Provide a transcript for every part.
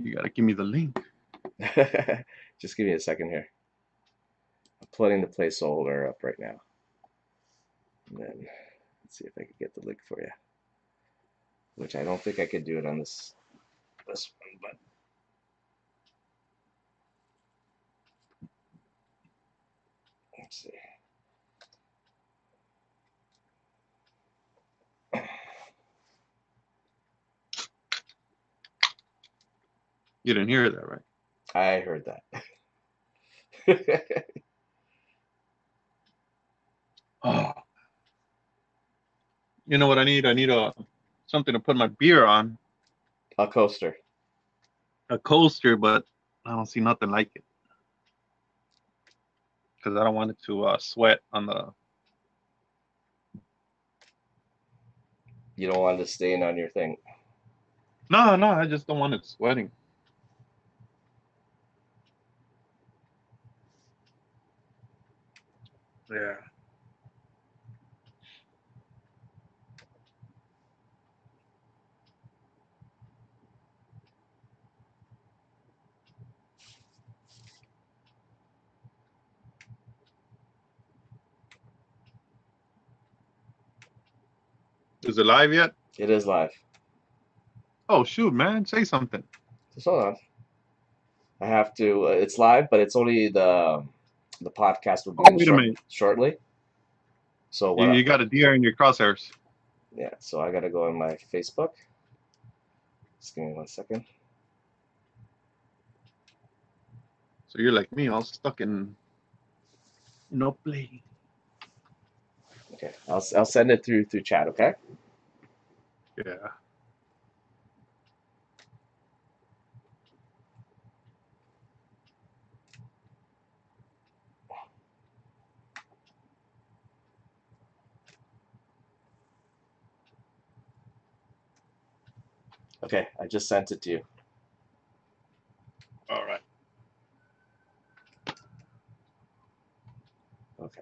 You gotta give me the link. Just give me a second here. I'm putting the placeholder up right now. And then let's see if I can get the link for you. Which I don't think I could do it on this one, but let's see. You didn't hear that, right? I heard that. Oh, you know what I need? I need a something to put my beer on, A coaster. a coaster, but I don't see nothing like it because I don't want it to sweat on the. You don't want it to stain on your thing. No, no, I just don't want it sweating. Yeah. Is it live yet? It is live. Oh shoot, man! Say something. Just hold on. I have to. It's live, but it's only the podcast will Oh begin wait a minute. shortly. So You, what? you got a deer in your crosshairs. Yeah. So I gotta go on my Facebook. Just give me 1 second. So you're like me, all stuck in no play. Okay. I'll send it through chat. Okay. Yeah. Okay. I just sent it to you. All right. Okay.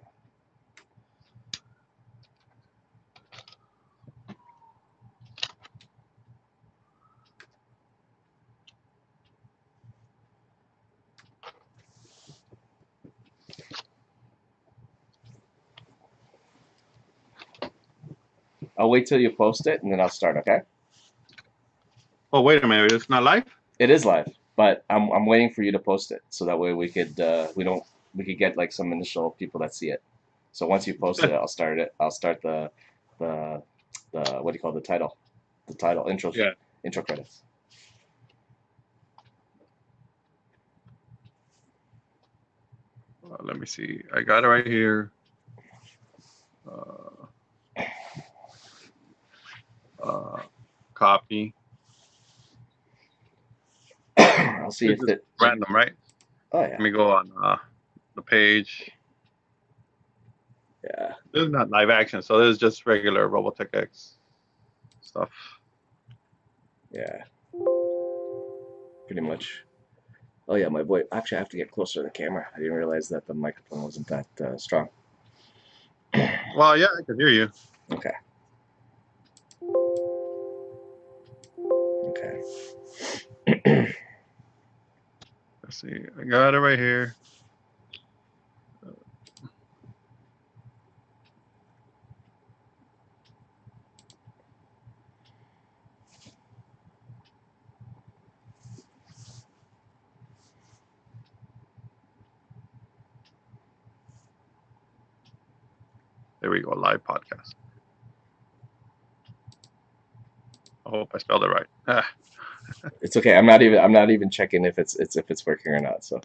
I'll wait till you post it and then I'll start. Okay. Oh wait a minute, it's not live. It is live, but I'm waiting for you to post it so that way we could get like some initial people that see it. So once you post it, I'll start it. I'll start the what do you call the title? The title Yeah. intro credits. Let me see. I got it right here. Copy. I'll see if It's just it. random, right? Oh yeah. Let me go on the page. Yeah. This is not live action, so this is just regular Robotech X stuff. Yeah. Pretty much. Oh yeah, my boy. Actually, I have to get closer to the camera. I didn't realize that the microphone wasn't that strong. Well, yeah, I can hear you. Okay. Okay. Let's see. I got it right here. There we go. Live podcast. I hope I spelled it right. It's okay. I'm not even checking if it's working or not. So.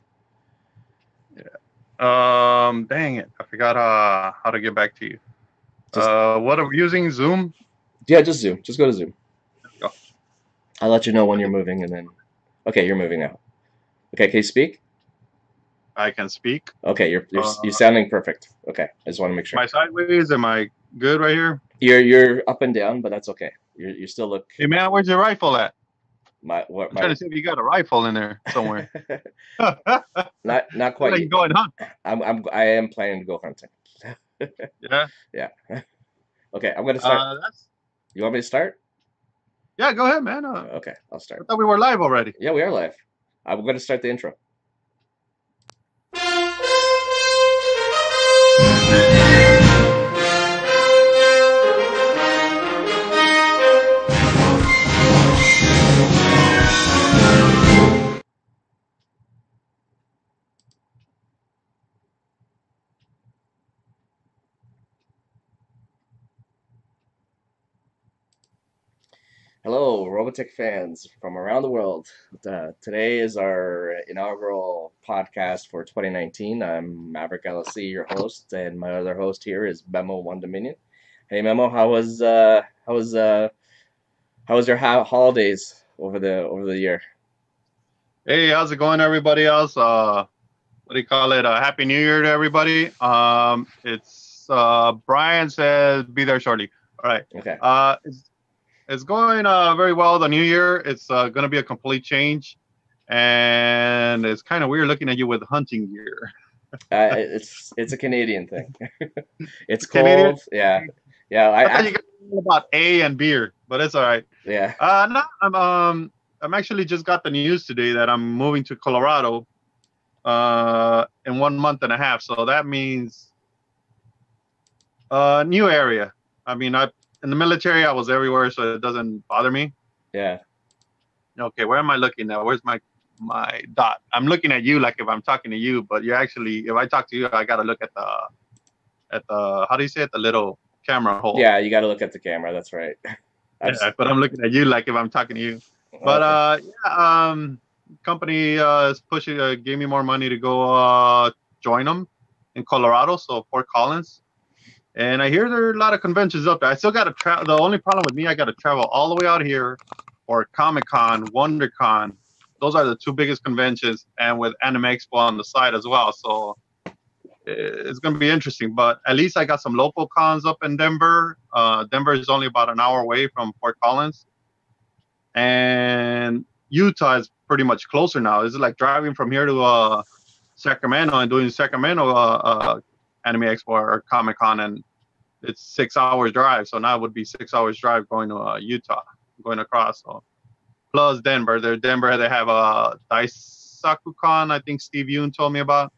Yeah. Dang it. I forgot how to get back to you. What are we using? Zoom? Yeah, just Zoom. Just go to Zoom. Go. I'll let you know when you're moving, and then. Okay, you're moving now. Okay, can you speak? I can speak. Okay, you're sounding perfect. Okay, I just want to make sure. My sideways, am I good right here? You're up and down, but that's okay. You still look. Hey man, where's your rifle at? I'm trying to see if you got a rifle in there somewhere. not quite. Like going hunt. I am planning to go hunting. Yeah. Yeah. Okay, I'm gonna start. You want me to start? Yeah, go ahead, man. Okay, I'll I start. thought we were live already. Yeah, we are live. I'm going to start the intro. Hello, Robotech fans from around the world. Today is our inaugural podcast for 2019. I'm Maverick LSC, your host, and my other host here is Memo One Dominion. Hey, Memo, how was your holidays over the year? Hey, how's it going, everybody else? What do you call it? Happy New Year to everybody. It's Brian says be there shortly. All right. Okay. It's going very well. The new year, it's going to be a complete change, and it's kind of weird looking at you with hunting gear. It's a Canadian thing. It's Canadian. cold. Yeah, yeah. I thought you guys were about A and beer, but it's all right. Yeah. No, I'm actually just got the news today that I'm moving to Colorado in 1 month and a half. So that means new area. I mean, in the military, I was everywhere, so it doesn't bother me. Yeah. Okay, where am I looking now? Where's my dot? I'm looking at you like if I'm talking to you, but you actually, if I talk to you, I gotta look at the how do you say it? The little camera hole. Yeah, you got to look at the camera. That's right. But I'm looking at you like if I'm talking to you. But company is pushing, gave me more money to go join them in Colorado, so Fort Collins. And I hear there are a lot of conventions up there. I still got to travel. The only problem with me, I got to travel all the way out here, or Comic-Con, WonderCon. Those are the two biggest conventions, and with Anime Expo on the side as well. So it's going to be interesting. But at least I got some local cons up in Denver. Denver is only about an hour away from Fort Collins. And Utah is pretty much closer now. It's like driving from here to Sacramento and doing Sacramento Anime Expo or Comic-Con, and it's 6 hours drive. So now it would be 6 hours drive going to Utah, going across. So plus Denver, they have a Daisaku-Con, I think Steve Yoon told me about,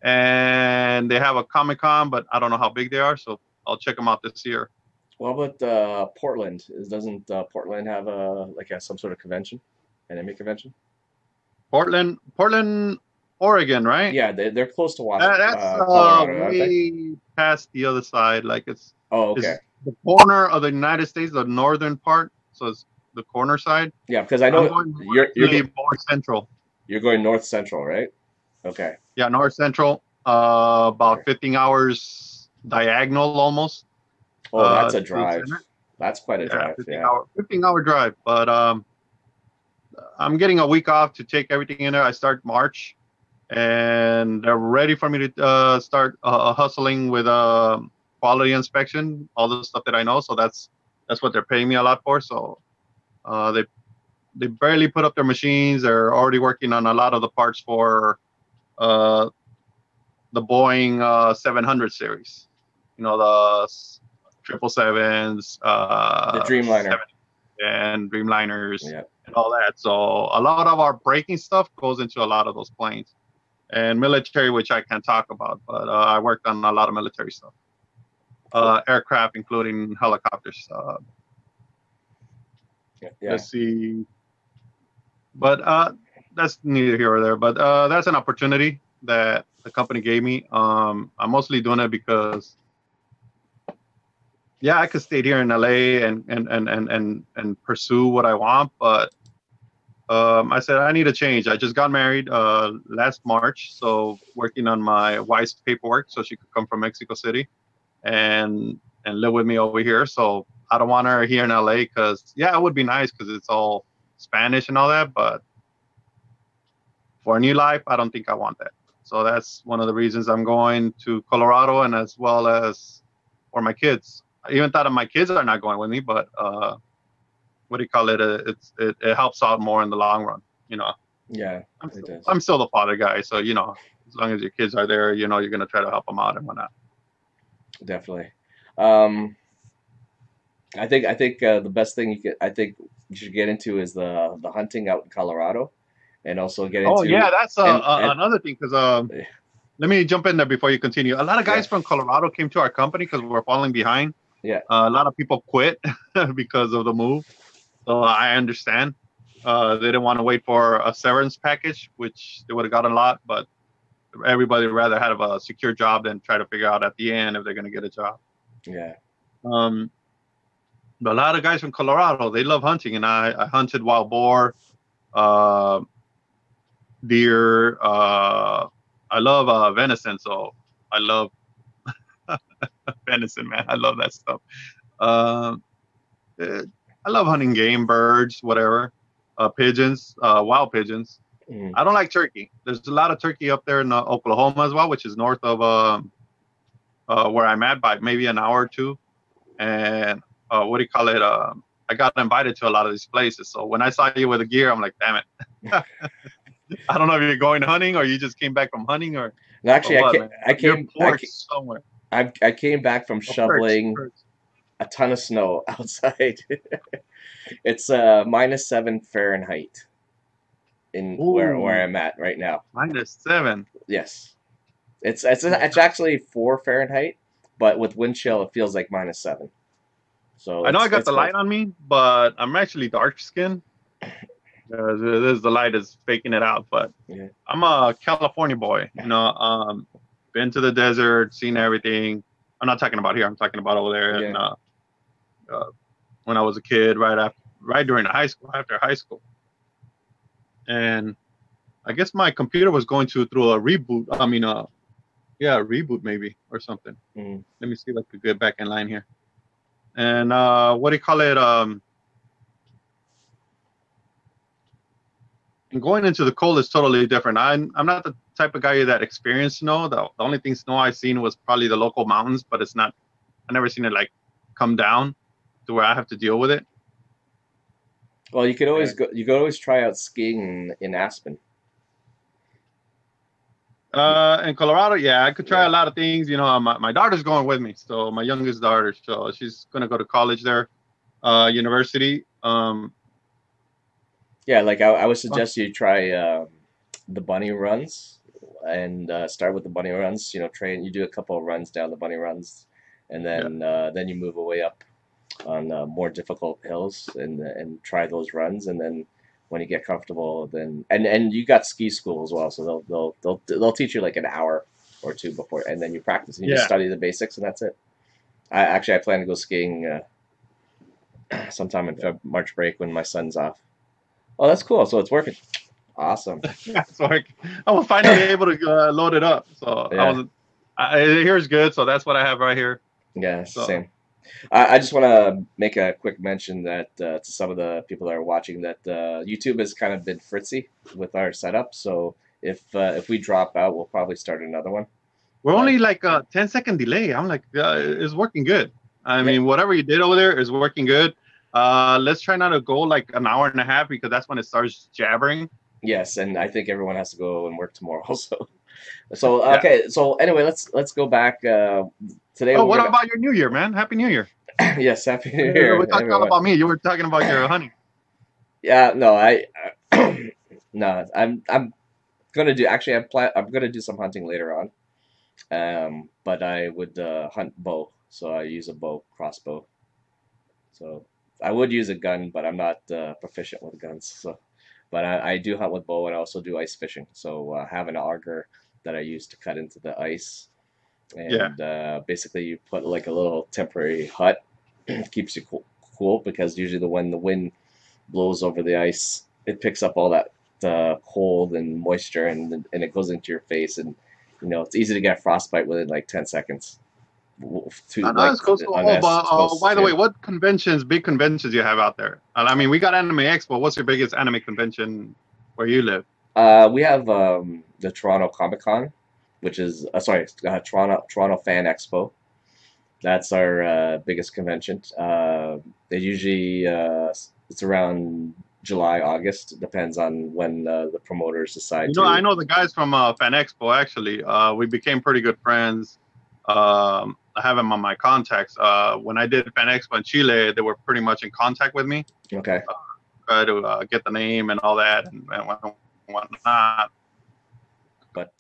and they have a Comic-Con, but I don't know how big they are. So I'll check them out this year. What about Portland? Doesn't Portland have some sort of convention, anime convention? Portland, Oregon, right? Yeah, they're close to Washington. That's Colorado, aren't they? way past the other side. Like it's okay. It's the corner of the United States, the northern part. So it's the corner side. Yeah, because I know you're more central. You're going north central, right? Okay. Yeah, north central. About 15 hours diagonal almost. Oh, that's a drive. That's quite a drive. 15-hour drive. But I'm getting a week off to take everything in there. I start March, and they're ready for me to start hustling with quality inspection, all the stuff that I know. So that's what they're paying me a lot for. So they barely put up their machines. They're already working on a lot of the parts for the Boeing 700 series. You know, the 777s, the Dreamliner, and Dreamliners, and all that. So a lot of our braking stuff goes into a lot of those planes, and military, which I can't talk about, but I worked on a lot of military stuff, aircraft, including helicopters. Let's see, but that's neither here or there. But that's an opportunity that the company gave me. I'm mostly doing it because, yeah, I could stay here in LA and pursue what I want, but I said I need a change. I just got married last March, so working on my wife's paperwork so she could come from Mexico City and live with me over here. So I don't want her here in LA because, yeah, it would be nice because it's all Spanish and all that, but for a new life, I don't think I want that. So that's one of the reasons I'm going to Colorado, and as well as for my kids. I even thought of my kids are not going with me, but what do you call it? It helps out more in the long run, you know. Yeah, I'm still the father guy, so you know, as long as your kids are there, you know, you're gonna try to help them out and whatnot. Definitely. I think the best thing you should get into is the hunting out in Colorado, and also get Oh yeah, into that's and another thing. Because let me jump in there before you continue. A lot of yeah, guys from Colorado came to our company because we're falling behind. yeah, A lot of people quit because of the move. So I understand. They didn't want to wait for a severance package, which they would have gotten a lot, but everybody would rather have a secure job than try to figure out at the end if they're going to get a job. yeah. Um, but a lot of guys from Colorado, they love hunting, and I hunted wild boar, uh, deer. I love venison, so I love venison, man. I love that stuff. Um, eh, I love hunting game, birds, whatever, pigeons, wild pigeons. Mm. I don't like turkey. There's a lot of turkey up there in Oklahoma as well, which is north of where I'm at by maybe an hour or two. And what do you call it? I got invited to a lot of these places. So when I saw you with a gear, I'm like, damn it. I don't know if you're going hunting or you just came back from hunting No, or actually, what, man. You're somewhere. I came back from Oh, perks, shoveling perks. a ton of snow outside. It's -7 Fahrenheit in where Ooh, I'm at right now. -7. Yes, it's actually 4 Fahrenheit, but with wind chill, it feels like -7. So I know I got it's the cold. light on me, but I'm actually dark skinned. There's the light is faking it out, but Yeah, I'm a California boy. Been to the desert, seen everything. I'm not talking about here. I'm talking about over there. And yeah. uh, when I was a kid, right during high school, after high school, and I guess my computer was going through a reboot. I mean, yeah, a reboot maybe or something. Mm. Let me see if I could get back in line here. And what do you call it? And going into the cold is totally different. I'm not the type of guy that experienced snow. The only thing snow I've seen was probably the local mountains, but it's not. I never seen it like come down to where I have to deal with it. Well, you could always And, go. You could always try out skiing in Aspen. in Colorado, yeah, I could try Yeah, a lot of things. My daughter's going with me, so my youngest daughter, so she's gonna go to college there, university. yeah. Like I would suggest you try the bunny runs and start with the bunny runs. You know, train. You do a couple of runs down the bunny runs, and Yeah, then you move away up on more difficult hills and try those runs, and then when you get comfortable, then and you got ski school as well, so they'll teach you like an hour or two before, and then you practice and you just yeah. study the basics, and that's it. I plan to go skiing sometime in March break when my son's off. Oh, that's cool. So it's working. Awesome. So I was finally able to load it up. So I Yeah. wasn't. Here's good. So that's what I have right here. Yeah. So Same. I just want to make a quick mention that to some of the people that are watching that YouTube has kind of been fritzy with our setup. So if we drop out, we'll probably start another one. we're But only like a 10-second delay. I'm like, it's working good. I yeah, mean, whatever you did over there is working good. Let's try not to go like an hour and a half because that's when it starts jabbering. yes, and I think everyone has to go and work tomorrow. So Yeah. okay. So anyway, let's go back. Today Oh, we're what gonna about your New Year, man? Happy New Year. yes, Happy New We're Year, talking all everyone. about me. You were talking about your honey. Yeah, no, no, I'm gonna do actually I'm gonna do some hunting later on. But I would hunt bow, so I use a bow, crossbow. So I would use a gun, but I'm not proficient with guns. So, but I do hunt with bow and I also do ice fishing. So I have an auger that I use to cut into the ice, Yeah. and basically you put like a little temporary hut, keeps you cool because usually when the wind blows over the ice, it picks up all that cold and moisture, and it goes into your face, and it's easy to get frostbite within like 10 seconds. To No, no, like it's cool. So, unless but it's close by the way, to. what big conventions you have out there? I mean, we got Anime Expo. What's your biggest anime convention where you live? We have the Toronto Comic Con, which is sorry, Toronto Fan Expo. That's our biggest convention. They usually it's around July, August. It depends on when the promoters decide I to. know the guys from Fan Expo actually. We became pretty good friends. I have them on my contacts. When I did Fan Expo in Chile, they were pretty much in contact with me. Okay. try to get the name and all that and whatnot. But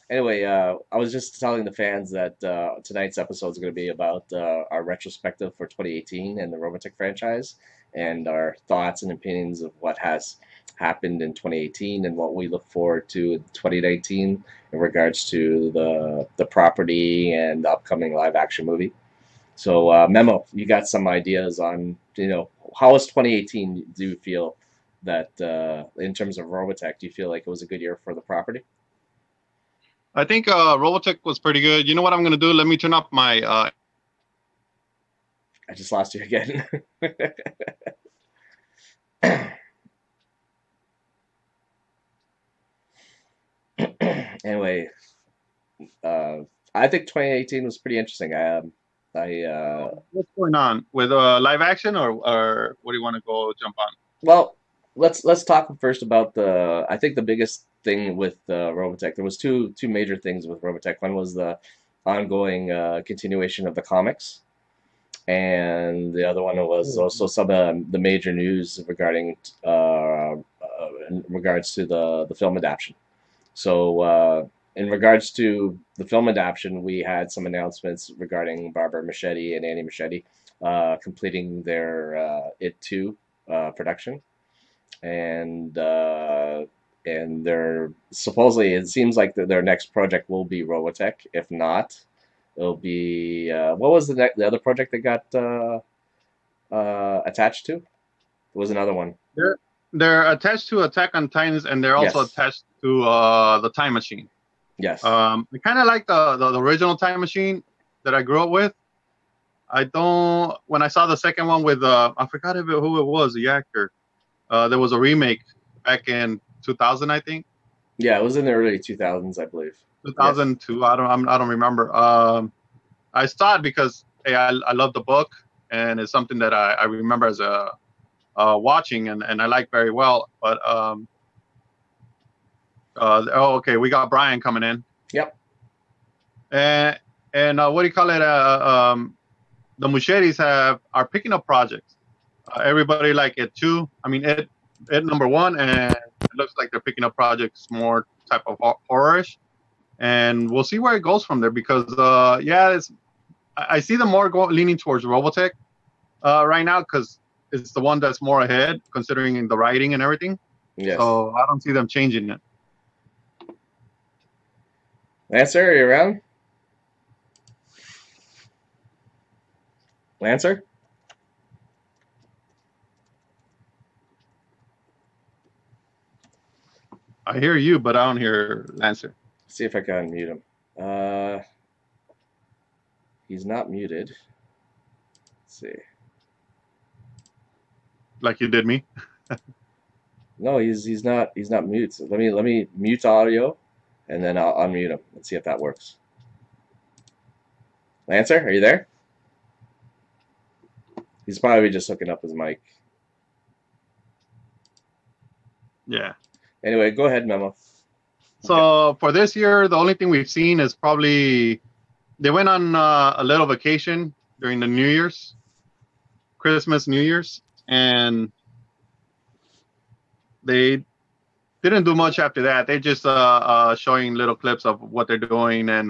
anyway, I was just telling the fans that tonight's episode is going to be about our retrospective for 2018 and the Robotech franchise, and our thoughts and opinions of what has happened in 2018 and what we look forward to in 2019 in regards to the property and the upcoming live action movie. So, Memo, you got some ideas on, how was 2018? Do you feel that in terms of Robotech, do you feel like it was a good year for the property? I think Robotech was pretty good. You know what I'm gonna do? Let me turn up my. I just lost you again. Anyway, I think 2018 was pretty interesting. What's going on with live action, or what do you want to go jump on? Well, let's talk first about I think the biggest thing with Robotech. There was two major things with Robotech. One was the ongoing continuation of the comics, and the other one was also some of the major news regarding in regards to the film adaptation. So, in regards to the film adaptation, we had some announcements regarding Barbara Machete and Annie Machete completing their It 2 production. And they're supposedly, it seems like their next project will be Robotech. If not, it'll be what was the other project that got attached to? There was another one. They're attached to Attack on Titans, and they're also Yes. attached to the Time Machine. Yes. I kind of like the original Time Machine that I grew up with. I don't. When I saw the second one with I forgot who it was, the actor. There was a remake back in 2000, I think. Yeah, it was in the early 2000s, I believe. 2002. Yes. I don't remember. I saw it because hey, I love the book, and it's something that I remember as a watching and I like very well. But okay, we got Brian coming in. Yep. And what do you call it? The Machetes are picking up projects. Everybody like it too. I mean, it number one, and it looks like they're picking up projects more type of horrorish, and we'll see where it goes from there. Because I see them more leaning towards Robotech right now because it's the one that's more ahead, considering the writing and everything. Yes. So I don't see them changing it. Lancer, are you around? Lancer? I hear you, but I don't hear Lancer. See if I can mute him. He's not muted. Let's see. Like you did me. No, he's not muted. So let me mute audio, and then I'll unmute him. Let's see if that works. Lancer, are you there? He's probably just hooking up his mic. Yeah. Anyway, go ahead, Memo. So for this year, the only thing we've seen is probably they went on a little vacation during the New Year's, Christmas, New Year's, and they didn't do much after that. They just showing little clips of what they're doing, and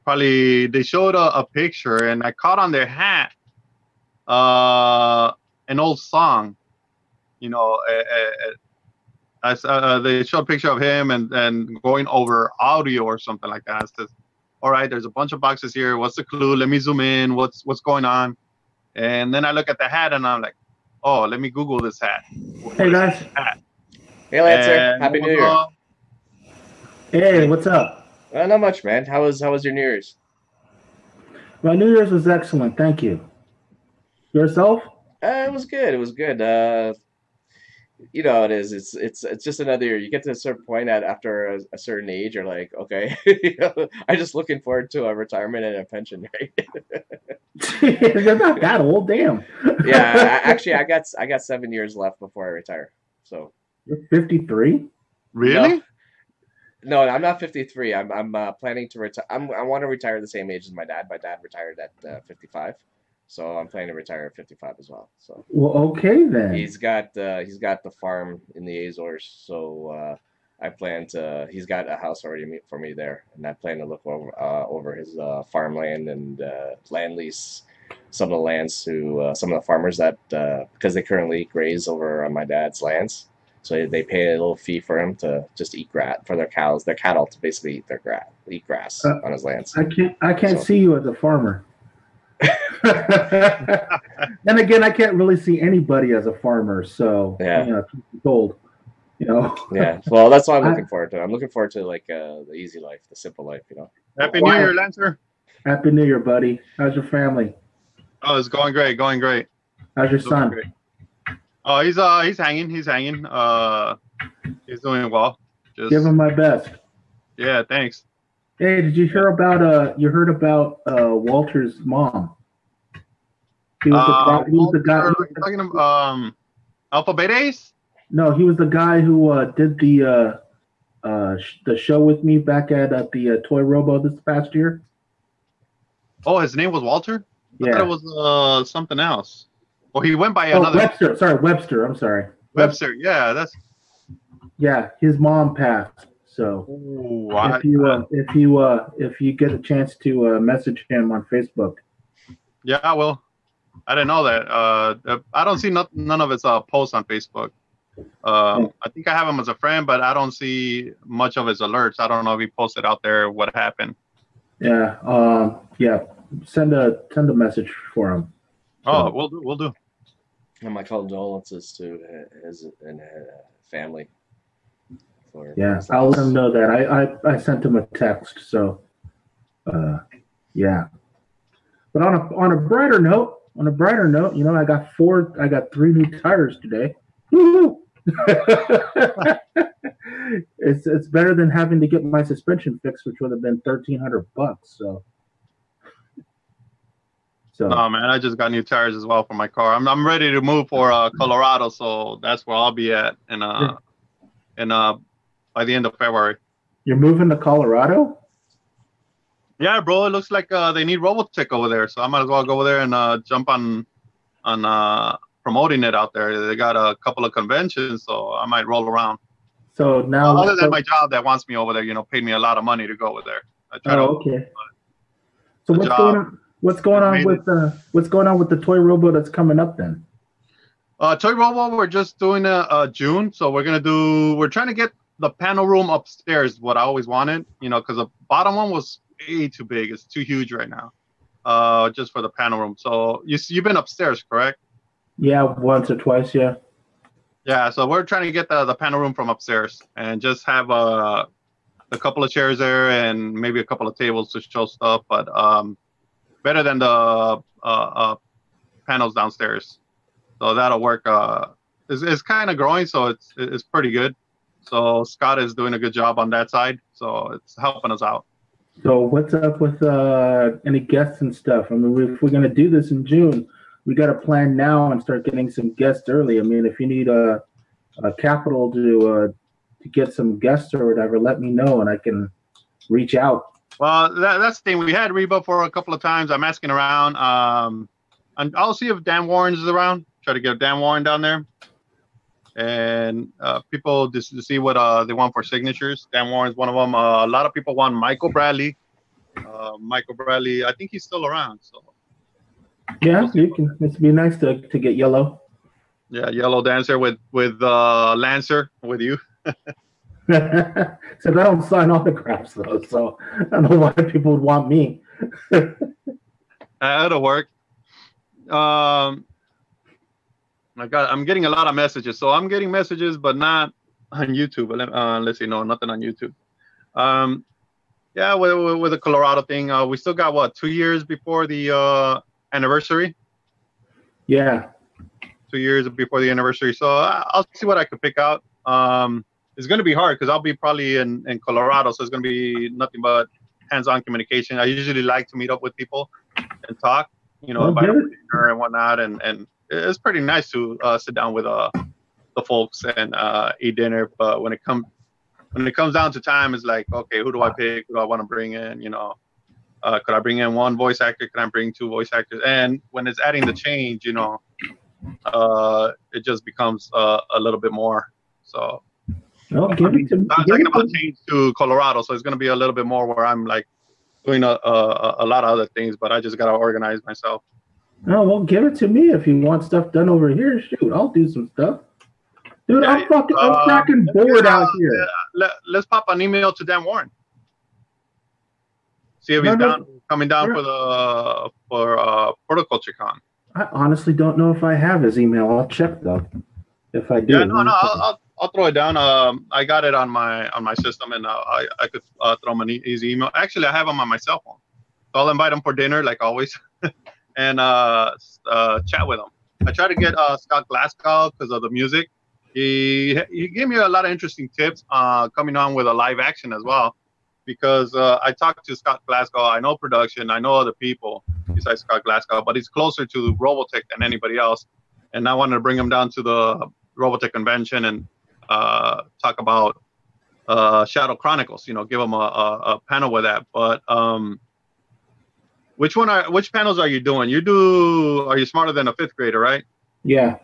probably they showed a picture, and I caught on their hat an old song. You know, they showed a picture of him and going over audio or something like that. It says, all right, there's a bunch of boxes here. What's the clue? Let me zoom in. What's going on? And then I look at the hat and I'm like, oh, let me Google this hat. Hey guys. Hey Lancer, Happy New Year. Hey, what's up? Not much, man. How was your New Year's? My New Year's was excellent, thank you. Yourself? It was good. It was good. You know, it is. It's just another year. You get to a certain point after a certain age, you're like, okay, I'm just looking forward to a retirement and a pension, right? You're not that old, damn. Yeah, actually, I got 7 years left before I retire. So you're 53? Really? No, I'm not 53. I'm planning to retire. I want to retire the same age as my dad. My dad retired at 55. So I'm planning to retire at 55 as well. So Well, okay then. he's got the farm in the Azores. So I plan to. He's got a house already for me there, and I plan to look over his farmland and land lease some of the lands to some of the farmers that because they currently graze over on my dad's lands. So they pay a little fee for him to just eat grass for their cows, their cattle to basically eat grass on his lands. I can't see you as a farmer. Then again, I can't really see anybody as a farmer. So Yeah. you know, truth be told, you know. Yeah, well, that's what I'm looking forward to. I'm looking forward to like the easy life, the simple life, you know. Happy New Year, Lancer. Happy New Year, buddy. How's your family? Oh, it's going great, going great. How's your son? Great. Oh, he's hanging. He's hanging. He's doing well. Just Give him my best. Yeah, thanks. Hey, did you hear about you heard about Walter's mom? He was the guy. Talking about Alpha Beta Ace? No, he was the guy who did the show with me back at the Toy Robo this past year. Oh, his name was Walter? I Yeah. thought it was something else. Well, he went by another. Webster. Sorry, Webster. I'm sorry. Webster. Yeah, that's. Yeah, his mom passed. So Ooh, if you get a chance to message him on Facebook. Yeah, I will. I didn't know that. I don't see none of his posts on Facebook. I think I have him as a friend, but I don't see much of his alerts. I don't know if he posted out there what happened. Yeah. Yeah. Send a message for him. Oh, we'll do. And my condolences to his and family. Yeah, I'll let him know that. I sent him a text. So, yeah. But on a brighter note, you know, I got 3 new tires today. Woo-hoo! It's better than having to get my suspension fixed, which would have been $1,300. So. No, man, I just got new tires as well for my car. I'm ready to move for Colorado, so that's where I'll be at by the end of February. You're moving to Colorado? Yeah, bro. It looks like they need Robotech over there, so I might as well go over there and jump on promoting it out there. They got a couple of conventions, so I might roll around. So now, other than my job that wants me over there, you know, paid me a lot of money to go over there. Okay. So what's going on with the Toy Robo that's coming up then? Toy Robo, we're just doing June, so we're trying to get the panel room upstairs, what I always wanted, you know, because the bottom one was way too big. It's too huge right now, just for the panel room. So you've been upstairs, correct? Yeah, once or twice, yeah. Yeah, so we're trying to get the panel room from upstairs and just have a couple of chairs there and maybe a couple of tables to show stuff, but better than the panels downstairs. So that'll work. It's kind of growing, so it's pretty good. So Scott is doing a good job on that side, so it's helping us out. So what's up with any guests and stuff? I mean, if we're gonna do this in June, we got to plan now and start getting some guests early. I mean, if you need a capital to get some guests or whatever, let me know and I can reach out. Well, that's the thing. We had Reba for a couple of times. I'm asking around, and I'll see if Dan Warren is around. Try to get Dan Warren down there. And people just to see what they want for signatures. Dan Warren's one of them. A lot of people want Michael Bradley. Michael Bradley, I think he's still around. So yeah, you can. It'd be nice to get Yellow. Yeah, Yellow Dancer with Lancer with you. So I don't sign autographs though, so I don't know why people would want me. That'll work. I'm getting a lot of messages. So I'm getting messages, but not on YouTube. Let's see, no, nothing on YouTube. Yeah, with the Colorado thing, we still got 2 years before the anniversary. Yeah, 2 years before the anniversary. So I'll see what I could pick out. It's going to be hard because I'll be probably in Colorado, so it's going to be nothing but hands-on communication. I usually like to meet up with people and talk, you know, invite them to dinner and whatnot, and it's pretty nice to sit down with the folks and eat dinner. But when it comes down to time, it's like, okay, who do I pick? Who do I want to bring in? You know, Could I bring in one voice actor? Can I bring two voice actors? And when it's adding the change, it just becomes a little bit more. So Oh, I'm talking about change to Colorado, so it's going to be a little bit more where I'm like doing a lot of other things, but I just got to organize myself. Oh, well, give it to me if you want stuff done over here. Shoot, I'll do some stuff. Dude, I'm cracking bored out here. Let's pop an email to Dan Warren. See if he's coming down for Horticulture Con. I honestly don't know if I have his email. I'll check though. If I do, I'll throw it down. I got it on my system, and I could throw him an easy email. Actually, I have him on my cell phone, so I'll invite him for dinner like always, and chat with him. I try to get Scott Glasgow because of the music. He gave me a lot of interesting tips coming on with a live action as well, because I talked to Scott Glasgow. I know production. I know other people besides Scott Glasgow, but he's closer to Robotech than anybody else. And I wanted to bring him down to the Robotech convention and talk about Shadow Chronicles. Give him a panel with that. But which panels are you doing? Are you smarter than a fifth grader, right? Yeah.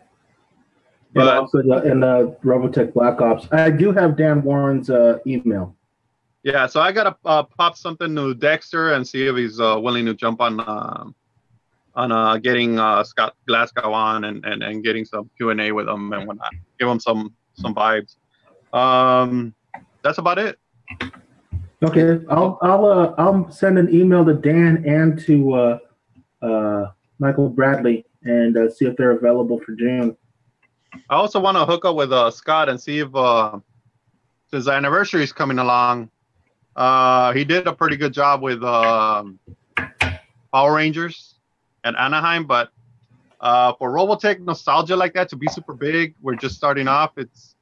But also in Robotech Black Ops. I do have Dan Warren's email. Yeah, so I gotta pop something to Dexter and see if he's willing to jump on getting Scott Glasgow on and getting some Q&A with him and whatnot. Give him some vibes. That's about it. Okay, I'll send an email to Dan and to Michael Bradley and see if they're available for June. I also want to hook up with Scott and see if since the anniversary is coming along, he did a pretty good job with Power Rangers and Anaheim, but for Robotech nostalgia like that to be super big, we're just starting off. It's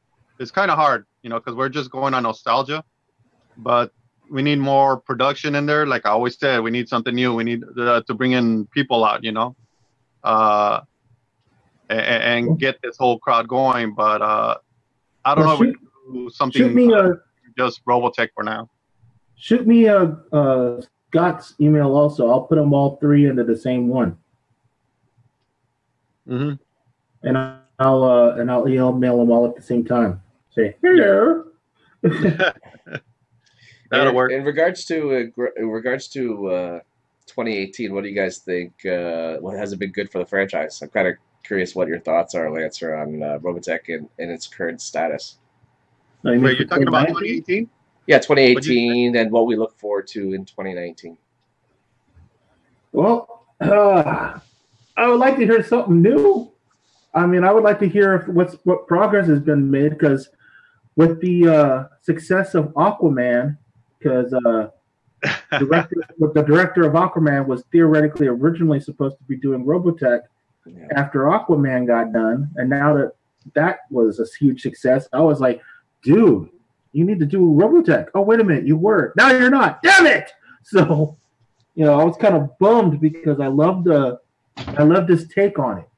kind of hard, because we're just going on nostalgia, but we need more production in there. Like I always said, we need something new. We need to bring in people out, and get this whole crowd going. But I don't know if we can do something just Robotech for now. Shoot me Scott's email also. I'll put them all three into the same one. Mm-hmm. And I'll email them all at the same time. Say hello. That'll work. In regards to 2018, what do you guys think? What hasn't been good for the franchise? I'm kind of curious what your thoughts are, Lancer, on Robotech and its current status. Wait, you're talking about 2018? Yeah, 2018, and what we look forward to in 2019. Well, I would like to hear something new. I mean, I would like to hear what progress has been made, because with the success of Aquaman, because the director of Aquaman was theoretically originally supposed to be doing Robotech after Aquaman got done, and now that was a huge success, I was like, dude, you need to do Robotech. Oh, wait a minute, you were. Now you're not. Damn it! So, I was kind of bummed because I loved his take on it.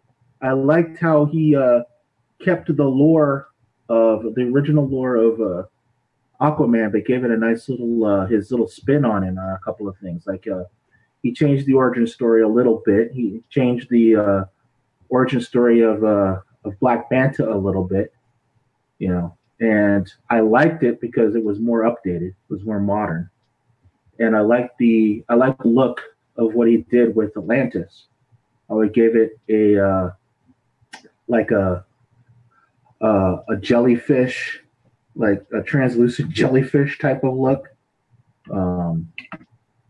I liked how he kept the lore of the original lore of Aquaman, but gave it a nice little his little spin on it on a couple of things. Like he changed the origin story a little bit. He changed the origin story of Black Manta a little bit, and I liked it because it was more updated, it was more modern, and I liked the look of what he did with Atlantis. How he gave it a jellyfish, like a translucent jellyfish type of look, and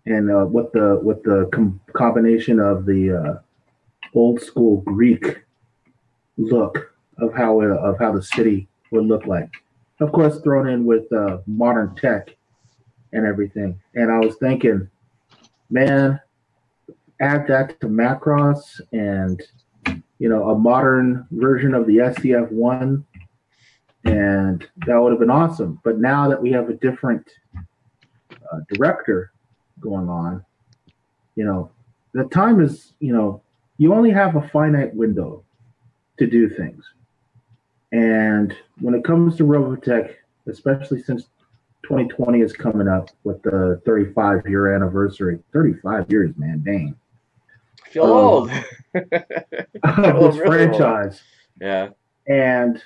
with the combination of the old school Greek look of how the city would look like, of course thrown in with modern tech and everything. And I was thinking, man, add that to Macross and a modern version of the SCF-1, and that would have been awesome. But now that we have a different director going on, the time is, you only have a finite window to do things. And when it comes to Robotech, especially since 2020 is coming up with the 35-year anniversary. 35 years, man, dang. I feel old. Of this franchise. Yeah. And,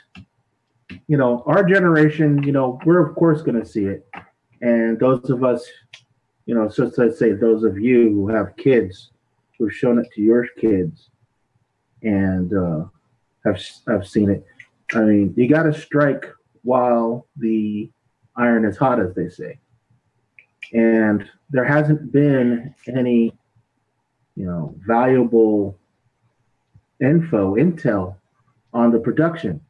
our generation, we're of course going to see it. And those of us, so let's say those of you who have kids, who've shown it to your kids and have seen it. I mean, you got to strike while the iron is hot, as they say. And there hasn't been any, valuable intel on the production.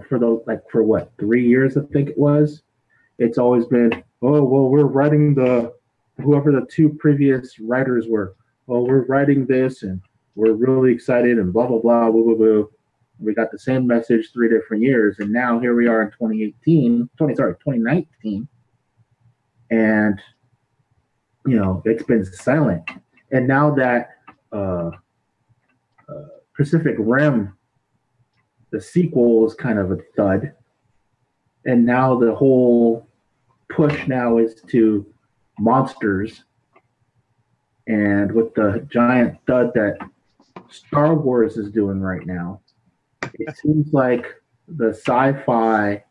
For what, 3 years, I think it was. It's always been, oh, well, we're writing whoever the two previous writers were. Oh, we're writing this and we're really excited and blah, blah, blah, blah, blah, blah. We got the same message 3 different years. And now here we are in 2019. And, it's been silent. And now that Pacific Rim, the sequel, is kind of a thud. And now the whole push now is to monsters. And with the giant thud that Star Wars is doing right now, it seems like the sci-fi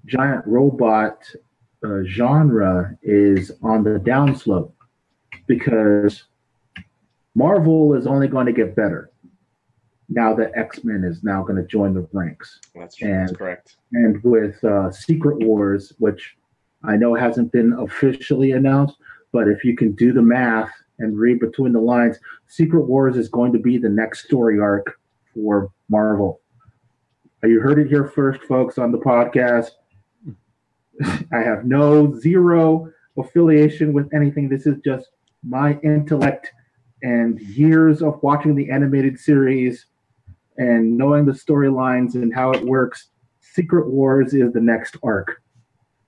giant robot genre is on the downslope because Marvel is only going to get better now that X-Men is now going to join the ranks. That's true. That's correct. And with Secret Wars, which I know hasn't been officially announced, but if you can do the math and read between the lines, Secret Wars is going to be the next story arc for Marvel. You heard it here first, folks, on the podcast. I have zero affiliation with anything. This is just my intellect and years of watching the animated series and knowing the storylines and how it works. Secret Wars is the next arc.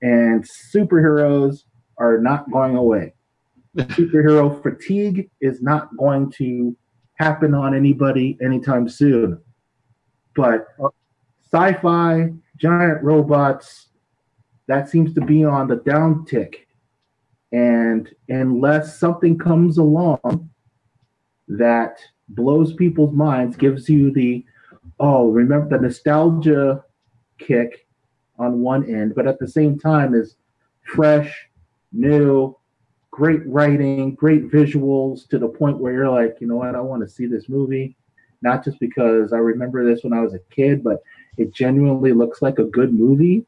And superheroes are not going away. Superhero fatigue is not going to happen on anybody anytime soon. But sci-fi, giant robots, that seems to be on the downtick. And unless something comes along that blows people's minds, gives you remember the nostalgia kick on one end, but at the same time is fresh, new, great writing, great visuals to the point where you're like, you know what, I want to see this movie. Not just because I remember this when I was a kid, but it genuinely looks like a good movie.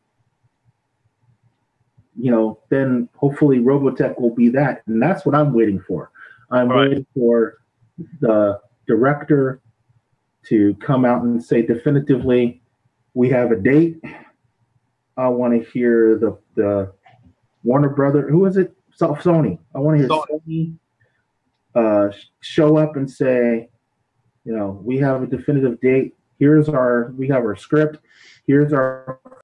Then hopefully Robotech will be that. And that's what I'm waiting for. I'm waiting for the director to come out and say definitively, we have a date. I want to hear the Warner Brother, who is it? Sony. I want to hear Sony show up and say, we have a definitive date. We have our script. Here's our